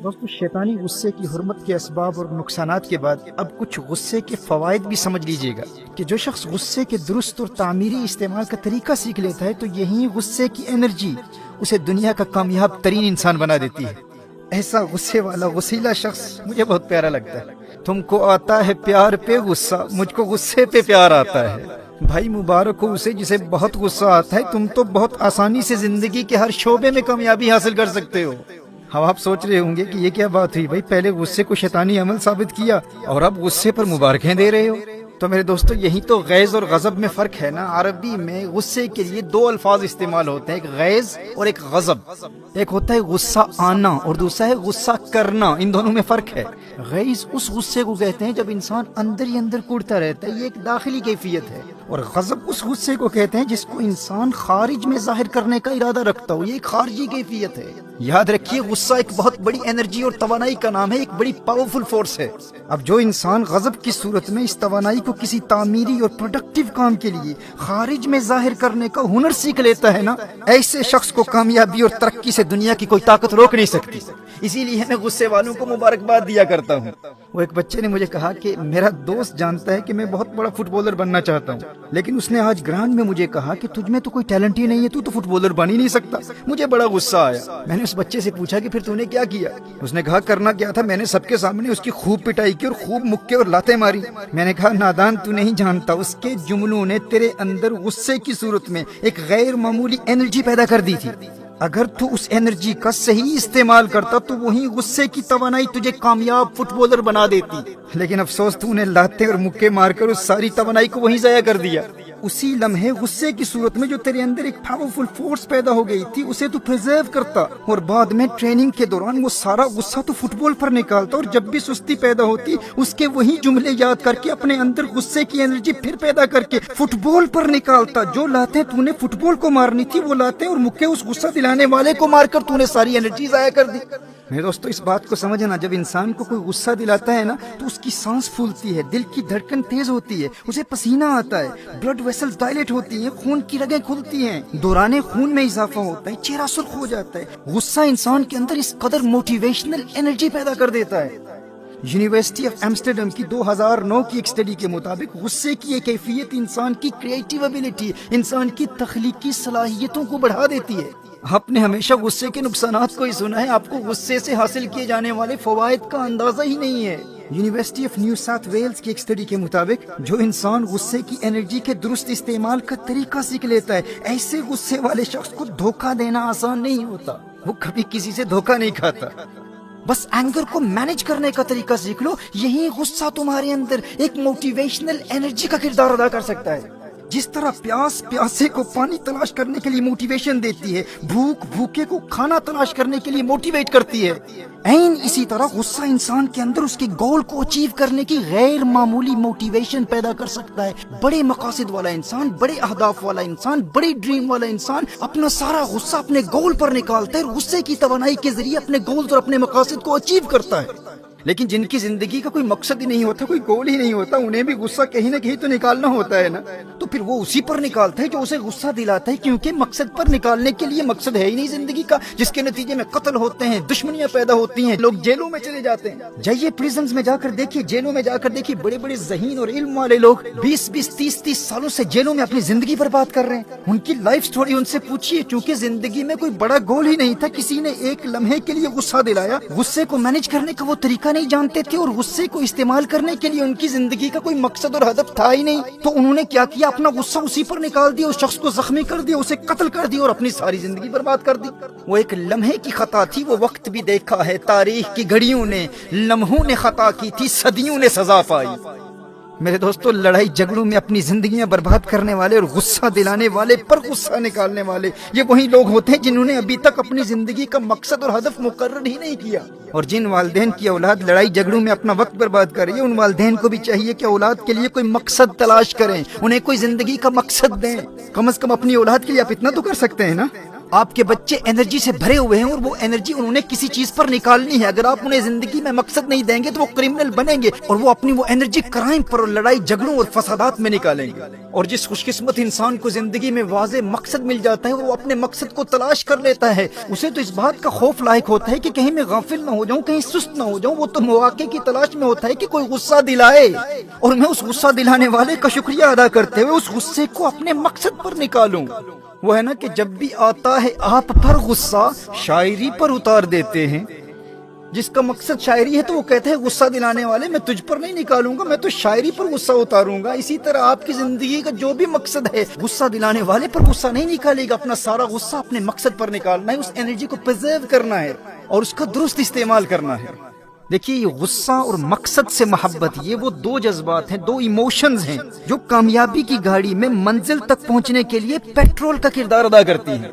دوستو شیطانی غصے کی حرمت کے اسباب اور نقصانات کے بعد اب کچھ غصے کے فوائد بھی سمجھ لیجئے گا کہ جو شخص غصے کے درست اور تعمیری استعمال کا طریقہ سیکھ لیتا ہے تو یہی غصے کی انرجی اسے دنیا کا کامیاب ترین انسان بنا دیتی ہے۔ ایسا غصے والا غسیلا شخص مجھے بہت پیارا لگتا ہے۔ تم کو آتا ہے پیار پہ غصہ، مجھ کو غصے پہ پیار آتا ہے۔ بھائی مبارک ہو اسے جسے بہت غصہ آتا ہے، تم تو بہت آسانی سے زندگی کے ہر شعبے میں کامیابی حاصل کر سکتے ہو۔ اب آپ سوچ رہے ہوں گے کہ یہ کیا بات ہوئی، بھائی پہلے غصے کو شیطانی عمل ثابت کیا اور اب غصے پر مبارکیں دے رہے ہو۔ تو میرے دوستو یہی تو غیظ اور غضب میں فرق ہے نا۔ عربی میں غصے کے لیے دو الفاظ استعمال ہوتے ہیں، ایک غیظ اور ایک غضب۔ ایک ہوتا ہے غصہ آنا اور دوسرا ہے غصہ کرنا، ان دونوں میں فرق ہے۔ غیظ اس غصے کو کہتے ہیں جب انسان اندر ہی اندر کوڑتا رہتا ہے، یہ ایک داخلی کیفیت ہے، اور غضب اس غصے کو کہتے ہیں جس کو انسان خارج میں ظاہر کرنے کا ارادہ رکھتا ہو، یہ ایک خارجی کیفیت ہے۔ یاد رکھیے غصہ ایک بہت بڑی انرجی اور توانائی کا نام ہے، ایک بڑی پاورفل فورس ہے۔ اب جو انسان غضب کی صورت میں اس توانائی کو کسی تعمیری اور پروڈکٹیو کام کے لیے خارج میں ظاہر کرنے کا ہنر سیکھ لیتا ہے نا، ایسے شخص کو کامیابی اور ترقی سے دنیا کی کوئی طاقت روک نہیں سکتی۔ اسی لیے میں غصے والوں کو مبارکباد دیا کرتا ہوں۔ وہ ایک بچے نے مجھے کہا کہ میرا دوست جانتا ہے کہ میں بہت بڑا فٹ بالر بننا چاہتا ہوں، لیکن اس نے آج گراؤنڈ میں مجھے کہا کہ تجھ میں تو کوئی ٹیلنٹ ہی نہیں ہے، تو فٹ بالر بن ہی نہیں سکتا۔ مجھے بڑا غصہ آیا۔ میں نے اس بچے سے پوچھا کہ پھر تو نے کیا کیا؟ اس نے کہا کرنا کیا تھا، میں نے سب کے سامنے اس کی خوب پٹائی کی اور خوب مکے اور لاتیں ماری۔ میں نے کہا نادان تو نہیں جانتا، اس کے جملوں نے تیرے اندر غصے کی صورت میں ایک غیر معمولی انرجی پیدا کر دی تھی۔ اگر تو اس انرجی کا صحیح استعمال کرتا تو وہی غصے کی توانائی تجھے کامیاب فٹ بالر بنا دیتی، لیکن افسوس تو نے لاتے اور مکے مار کر اس ساری توانائی کو وہیں ضائع کر دیا۔ اسی لمحے غصے کی صورت میں جو تیرے اندر ایک پاورفل فورس پیدا ہو گئی تھی اسے تو پریزرو کرتا، اور بعد میں ٹریننگ کے دوران وہ سارا غصہ تو فٹ بال پر نکالتا، اور جب بھی سستی پیدا ہوتی اس کے وہی جملے یاد کر کے اپنے اندر غصے کی انرجی پھر پیدا کر کے فٹ بال پر نکالتا۔ جو لاتے تو نے فٹ بال کو مارنی تھی وہ لاتے اور مکے اس غصہ دلانے والے کو مار کر تو نے ساری انرجی ضائع کر دی۔ میرے دوستو اس بات کو سمجھنا، جب انسان کو کوئی غصہ دلاتا ہے نا تو اس کی سانس پھولتی ہے، دل کی دھڑکن تیز ہوتی ہے، اسے پسینہ آتا ہے، بلڈ ویسلز ڈائلیٹ ہوتی ہیں، خون کی رگیں کھلتی ہیں، دوران خون میں اضافہ ہوتا ہے، چہرہ سرخ ہو جاتا ہے۔ غصہ انسان کے اندر اس قدر موٹیویشنل انرجی پیدا کر دیتا ہے۔ یونیورسٹی آف ایمسٹرڈم کی 2009 کی ایک اسٹڈی کے مطابق غصے کی یہ کیفیت انسان کی کریٹیو ایبیلٹی، انسان کی تخلیقی صلاحیتوں کو بڑھا دیتی ہے۔ آپ نے ہمیشہ غصے کے نقصانات کو ہی سنا ہے، آپ کو غصے سے حاصل کیے جانے والے فوائد کا اندازہ ہی نہیں ہے۔ University of New South Wales کی ایک اسٹڈی کے مطابق جو انسان غصے کی انرجی کے درست استعمال کا طریقہ سیکھ لیتا ہے، ایسے غصے والے شخص کو دھوکہ دینا آسان نہیں ہوتا، وہ کبھی کسی سے دھوکہ نہیں کھاتا۔ بس اینگر کو مینج کرنے کا طریقہ سیکھ لو، یہی غصہ تمہارے اندر ایک موٹیویشنل انرجی کا کردار ادا کر سکتا ہے۔ جس طرح پیاس پیاسے کو پانی تلاش کرنے کے لیے موٹیویشن دیتی ہے، بھوک بھوکے کو کھانا تلاش کرنے کے لیے موٹیویٹ کرتی ہے، عین اسی طرح غصہ انسان کے اندر اس کے گول کو اچیو کرنے کی غیر معمولی موٹیویشن پیدا کر سکتا ہے۔ بڑے مقاصد والا انسان، بڑے اہداف والا انسان، بڑی ڈریم والا انسان اپنا سارا غصہ اپنے گول پر نکالتا ہے اور غصے کی توانائی کے ذریعے اپنے گولز اور اپنے مقاصد کو اچیو کرتا ہے۔ لیکن جن کی زندگی کا کوئی مقصد ہی نہیں ہوتا، کوئی گول ہی نہیں ہوتا، انہیں بھی غصہ کہیں نہ کہیں تو نکالنا ہوتا ہے نا، تو پھر وہ اسی پر نکالتا ہے جو اسے غصہ دلاتا ہے، کیونکہ مقصد پر نکالنے کے لیے مقصد ہے ہی نہیں زندگی کا، جس کے نتیجے میں قتل ہوتے ہیں، دشمنیاں پیدا ہوتی ہیں، لوگ جیلوں میں چلے جاتے ہیں۔ جائیے پریزنز میں جا کر دیکھیے، جیلوں میں جا کر دیکھیے، بڑے بڑے ذہین اور علم والے لوگ 20 30 سالوں سے جیلوں میں اپنی زندگی برباد کر رہے ہیں۔ ان کی لائف سٹوری ان سے پوچھیے، چونکہ زندگی میں کوئی بڑا گول ہی نہیں تھا، کسی نے ایک لمحے کے لیے غصہ دلایا، غصے کو مینج کرنے کا وہ طریقہ نہیں جانتے تھے اور غصے کو استعمال کرنے کے لیے ان کی زندگی کا کوئی مقصد اور ہدف تھا ہی نہیں، تو انہوں نے کیا کیا، اپنا غصہ اسی پر نکال دیا، اس شخص کو زخمی کر دیا، اسے قتل کر دیا اور اپنی ساری زندگی برباد کر دی۔ وہ ایک لمحے کی خطا تھی، وہ وقت بھی دیکھا ہے تاریخ کی گھڑیوں نے، لمحوں نے خطا کی تھی، صدیوں نے سزا پائی۔ میرے دوستو لڑائی جھگڑوں میں اپنی زندگیاں برباد کرنے والے اور غصہ دلانے والے پر غصہ نکالنے والے یہ وہی لوگ ہوتے ہیں جنہوں نے ابھی تک اپنی زندگی کا مقصد اور ہدف مقرر ہی نہیں کیا۔ اور جن والدین کی اولاد لڑائی جھگڑوں میں اپنا وقت برباد کر رہی ہے، ان والدین کو بھی چاہیے کہ اولاد کے لیے کوئی مقصد تلاش کریں، انہیں کوئی زندگی کا مقصد دیں۔ کم از کم اپنی اولاد کے لیے آپ اتنا تو کر سکتے ہیں نا، آپ کے بچے انرجی سے بھرے ہوئے ہیں اور وہ انرجی انہوں نے کسی چیز پر نکالنی ہے. اگر آپ انہیں زندگی میں مقصد نہیں دیں گے تو وہ کرمنل بنیں گے اور وہ اپنی وہ انرجی کرائم پر اور لڑائی جھگڑوں اور فسادات میں نکالیں گے. اور جس خوش قسمت انسان کو زندگی میں واضح مقصد مل جاتا ہے اور وہ اپنے مقصد کو تلاش کر لیتا ہے، اسے تو اس بات کا خوف لاحق ہوتا ہے کہ کہیں میں غافل نہ ہو جاؤں، کہیں سست نہ ہو جاؤں. وہ تو مواقع کی تلاش میں ہوتا ہے کہ کوئی غصہ دلائے اور میں اس غصہ دلانے والے کا شکریہ ادا کرتے ہوئے اس غصے کو اپنے مقصد پر نکالوں. وہ ہے نا کہ جب بھی آتا ہے آپ پر غصہ شاعری پر اتار دیتے ہیں. جس کا مقصد شاعری ہے تو وہ کہتے ہیں غصہ دلانے والے میں تجھ پر نہیں نکالوں گا، میں تو شاعری پر غصہ اتاروں گا. اسی طرح آپ کی زندگی کا جو بھی مقصد ہے غصہ دلانے والے پر غصہ نہیں نکالے گا، اپنا سارا غصہ اپنے مقصد پر نکالنا ہے، اس انرجی کو پرزرو کرنا ہے اور اس کا درست استعمال کرنا ہے. دیکھیے یہ غصہ اور مقصد سے محبت، یہ وہ دو جذبات ہیں، دو ایموشنز ہیں جو کامیابی کی گاڑی میں منزل تک پہنچنے کے لیے پیٹرول کا کردار ادا کرتی ہیں.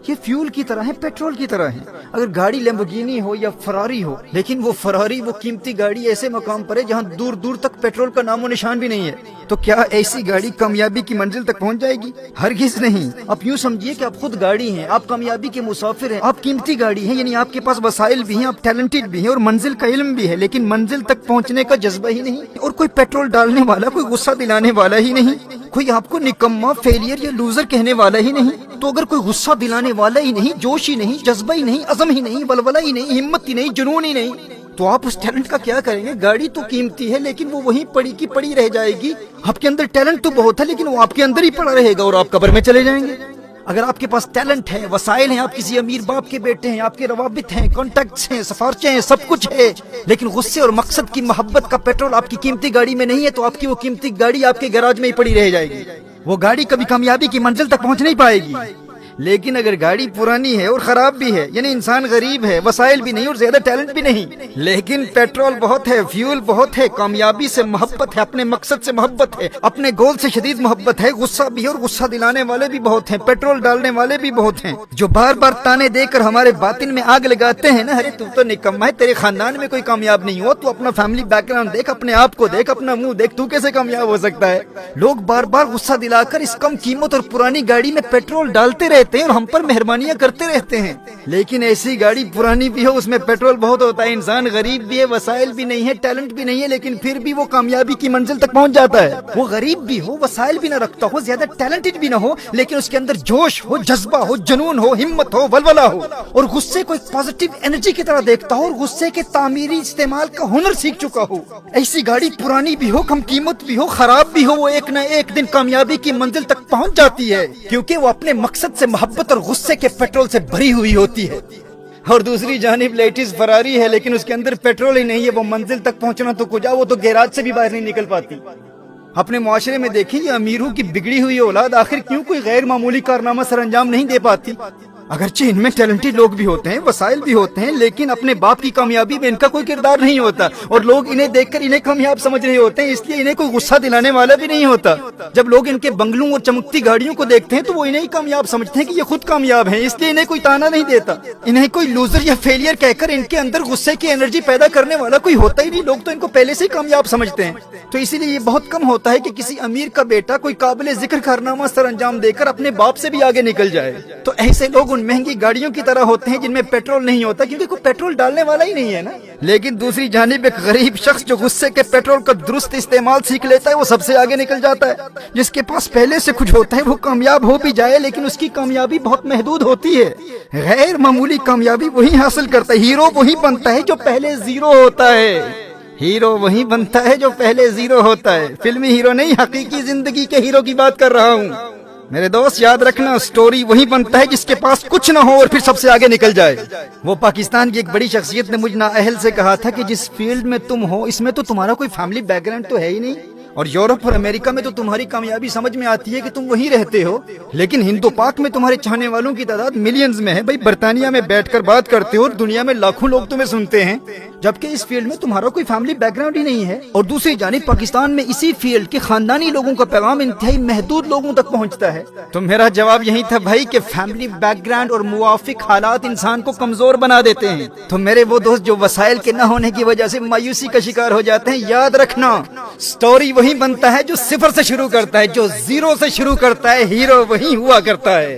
یہ فیول کی طرح ہے، پیٹرول کی طرح ہے. اگر گاڑی لیمبورگینی ہو یا فراری ہو، لیکن وہ فراری وہ قیمتی گاڑی ایسے مقام پر ہے جہاں دور دور تک پیٹرول کا نام و نشان بھی نہیں ہے، تو کیا ایسی گاڑی کامیابی کی منزل تک پہنچ جائے گی؟ ہرگز نہیں. آپ یوں سمجھیے کہ آپ خود گاڑی ہیں، آپ کامیابی کے مسافر ہیں، آپ قیمتی گاڑی ہیں، یعنی آپ کے پاس وسائل بھی ہیں، آپ ٹیلنٹڈ بھی ہیں اور منزل کا علم بھی ہے، لیکن منزل تک پہنچنے کا جذبہ ہی نہیں اور کوئی پیٹرول ڈالنے والا، کوئی غصہ دلانے والا ہی نہیں، کوئی آپ کو نکما، فیلئر یا لوزر کہنے والا ہی نہیں. تو اگر کوئی غصہ دلانے والا ہی نہیں، جوش ہی نہیں، جذبہ ہی نہیں، عزم ہی نہیں، ولولہ ہی نہیں، ہمت ہی نہیں، جنون ہی نہیں، تو آپ اس ٹیلنٹ کا کیا کریں گے؟ گاڑی تو قیمتی ہے لیکن وہ وہیں پڑی کی پڑی رہ جائے گی. آپ کے اندر ٹیلنٹ تو بہت ہے لیکن وہ آپ کے اندر ہی پڑا رہے گا اور آپ قبر میں چلے جائیں گے. اگر آپ کے پاس ٹیلنٹ ہے، وسائل ہیں، آپ کسی امیر باپ کے بیٹے ہیں، آپ کے روابط ہیں، کانٹیکٹس ہیں، سفارشیں ہیں، سب کچھ ہے، لیکن غصے اور مقصد کی محبت کا پیٹرول آپ کی قیمتی گاڑی میں نہیں ہے، تو آپ کی وہ قیمتی گاڑی آپ کے گراج میں ہی پڑی رہ جائے گی. وہ گاڑی کبھی کامیابی کی منزل تک پہنچ نہیں پائے گی. لیکن اگر گاڑی پرانی ہے اور خراب بھی ہے، یعنی انسان غریب ہے، وسائل بھی نہیں اور زیادہ ٹیلنٹ بھی نہیں، لیکن پیٹرول بہت ہے، فیول بہت ہے، کامیابی سے محبت ہے، اپنے مقصد سے محبت ہے، اپنے گول سے شدید محبت ہے، غصہ بھی ہے اور غصہ دلانے والے بھی بہت ہیں، پیٹرول ڈالنے والے بھی بہت ہیں، جو بار بار تانے دے کر ہمارے باطن میں آگ لگاتے ہیں نا، ارے تو نکما ہے، تیرے خاندان میں کوئی کامیاب نہیں ہوا، تو اپنا فیملی بیک گراؤنڈ دیکھ، اپنے آپ کو دیکھ، اپنا منہ دیکھ، تو کیسے کامیاب ہو سکتا ہے؟ لوگ بار بار غصہ دلا کر اس کم قیمت اور پرانی گاڑی میں پیٹرول ڈالتے رہتے ہیں اور ہم پر مہربانیاں کرتے رہتے ہیں، لیکن ایسی گاڑی پرانی بھی ہو، اس میں پیٹرول بہت ہوتا ہے، انسان غریب بھی ہے، وسائل بھی نہیں ہے، ٹیلنٹ بھی نہیں ہے، لیکن پھر بھی وہ کامیابی کی منزل تک پہنچ جاتا ہے. وہ غریب بھی ہو، وسائل بھی نہ رکھتا ہو، زیادہ ٹیلنٹڈ بھی نہ ہو، لیکن اس کے اندر جوش ہو، جذبہ ہو، جنون ہو، ہمت ہو، ولولہ ہو، اور غصے کو ایک پازیٹیو انرجی کی طرح دیکھتا ہو اور غصے کے تعمیری استعمال کا ہنر سیکھ چکا ہو. ایسی گاڑی پرانی بھی ہو، کم قیمت بھی ہو، خراب بھی ہو، وہ ایک نہ ایک دن کامیابی کی منزل تک پہنچ جاتی ہے، کیونکہ وہ اپنے مقصد سے محبت اور غصے کے پیٹرول سے بھری ہوئی ہوتی ہے. اور دوسری جانب لیٹسٹ فراری ہے لیکن اس کے اندر پیٹرول ہی نہیں ہے، وہ منزل تک پہنچنا تو کجا، وہ تو گیراج سے بھی باہر نہیں نکل پاتی. اپنے معاشرے میں دیکھیں یہ امیروں کی بگڑی ہوئی اولاد آخر کیوں کوئی غیر معمولی کارنامہ سر انجام نہیں دے پاتی؟ اگرچہ ان میں ٹیلنٹڈ لوگ بھی ہوتے ہیں، وسائل بھی ہوتے ہیں، لیکن اپنے باپ کی کامیابی میں ان کا کوئی کردار نہیں ہوتا اور لوگ انہیں دیکھ کر انہیں کامیاب سمجھ رہے ہوتے ہیں، اس لیے انہیں کوئی غصہ دلانے والا بھی نہیں ہوتا. جب لوگ ان کے بنگلوں اور چمکتی گاڑیوں کو دیکھتے ہیں تو وہ انہیں کامیاب سمجھتے ہیں کہ یہ خود کامیاب ہیں، اس لیے انہیں کوئی تانا نہیں دیتا. انہیں کوئی لوزر یا فیلئر کہہ کر ان کے اندر غصے کی انرجی پیدا کرنے والا کوئی ہوتا ہی نہیں، لوگ تو ان کو پہلے سے ہی کامیاب سمجھتے ہیں. تو اسی لیے یہ بہت کم ہوتا ہے کہ کسی امیر کا بیٹا کوئی قابل ذکر کارنامہ سر انجام دے کر اپنے باپ سے بھی آگے نکل جائے. تو ایسے لوگ ان مہنگی گاڑیوں کی طرح ہوتے ہیں جن میں پیٹرول نہیں ہوتا، کیونکہ کوئی پیٹرول ڈالنے والا ہی نہیں ہے نا. لیکن دوسری جانب ایک غریب شخص جو غصے کے پیٹرول کا درست استعمال سیکھ لیتا ہے وہ سب سے آگے نکل جاتا ہے. جس کے پاس پہلے سے کچھ ہوتا ہے وہ کامیاب ہو بھی جائے لیکن اس کی کامیابی بہت محدود ہوتی ہے. غیر معمولی کامیابی وہی حاصل کرتا ہے، ہیرو وہی بنتا ہے جو پہلے زیرو ہوتا ہے. ہیرو وہی بنتا ہے جو پہلے زیرو ہوتا ہے. فلمی ہیرو نہیں، حقیقی زندگی کے ہیرو کی بات کر رہا ہوں. میرے دوست یاد رکھنا، سٹوری وہی بنتا ہے جس کے پاس کچھ نہ ہو اور پھر سب سے آگے نکل جائے. وہ پاکستان کی ایک بڑی شخصیت نے مجھ نااہل سے کہا تھا کہ جس فیلڈ میں تم ہو اس میں تو تمہارا کوئی فیملی بیک گراؤنڈ تو ہے ہی نہیں، اور یورپ اور امریکہ میں تو تمہاری کامیابی سمجھ میں آتی ہے کہ تم وہیں رہتے ہو، لیکن ہند و پاک میں تمہارے چاہنے والوں کی تعداد ملینز میں ہے. بھائی برطانیہ میں بیٹھ کر بات کرتے ہو اور دنیا میں لاکھوں لوگ تمہیں سنتے ہیں، جبکہ اس فیلڈ میں تمہارا کوئی فیملی بیک گراؤنڈ ہی نہیں ہے. اور دوسری جانب پاکستان میں اسی فیلڈ کے خاندانی لوگوں کا پیغام انتہائی محدود لوگوں تک پہنچتا ہے. تو میرا جواب یہی تھا بھائی کہ فیملی بیک گراؤنڈ اور موافق حالات انسان کو کمزور بنا دیتے ہیں. تو میرے وہ دوست جو وسائل کے نہ ہونے کی وجہ سے مایوسی کا شکار ہو جاتے ہیں، یاد رکھنا سٹوری وہی بنتا ہے جو صفر سے شروع کرتا ہے، جو زیرو سے شروع کرتا ہے. ہیرو وہی ہوا کرتا ہے.